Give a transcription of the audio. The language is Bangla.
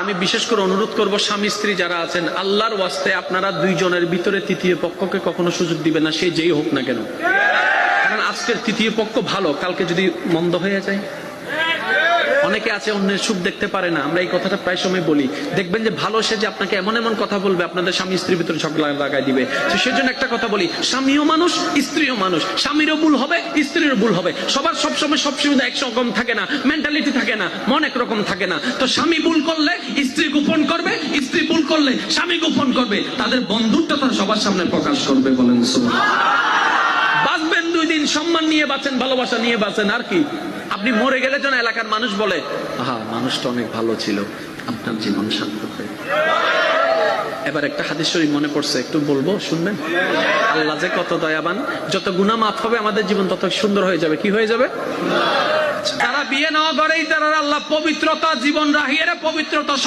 আমি বিশেষ করে অনুরোধ করব স্বামী স্ত্রী যারা আছেন, আল্লাহর ওয়াস্তে আপনারা দুইজনের ভিতরে তৃতীয় পক্ষকে কখনো সুযোগ দিবেন না, সে যেই হোক না কেন। কারণ আজকের তৃতীয় পক্ষ ভালো, কালকে যদি মন্দ হয়ে যায়। অনেকে আছে অন্যের সুখ দেখতে পারে না, আমরা এই কথাটা প্রায় সময় বলি। দেখবেন যে ভালো সে যে আপনাকে এমন এমন কথা বলবে, আপনাদের স্বামী স্ত্রীর ভিতরে ঝগড়া লাগাই দিবে। তো সেজন্য একটা কথা বলি, স্বামীও মানুষ, স্ত্রীও মানুষ। স্বামীরও ভুল হবে, স্ত্রীরও ভুল হবে। সবার সবসময় সবসময় একরকম থাকে না, মেন্টালিটি থাকে না, মন একরকম থাকে না। তো স্বামী ভুল করলে স্ত্রী গোপন করবে, স্ত্রী ভুল করলে স্বামী গোপন করবে। তাদের বন্ধুত্বটা সবার সামনে প্রকাশ করবে। বলেন সুবহানাল্লাহ। বাঁচবেন 2 দিন, সম্মান নিয়ে বাঁচেন, ভালোবাসা নিয়ে বাঁচেন। আর কি, আপনি মরে গেলে যেন এলাকার মানুষ বলে, আহা মানুষটা অনেক ভালো ছিল, আপনার জীবন সার্থক হয়ে। এবার একটা হাদিস শরীফ মনে পড়ছে, একটু বলবো, শুনবেন? আল্লাহ যে কত দয়াবান, যত গুনাহ মাফ হবে আমাদের জীবন তত সুন্দর হয়ে যাবে। কি হয়ে যাবে? যারা বিয়ে নেওয়া করেই তারা আল্লাহ পবিত্রতা, জীবন রাহিয়ে পবিত্রতা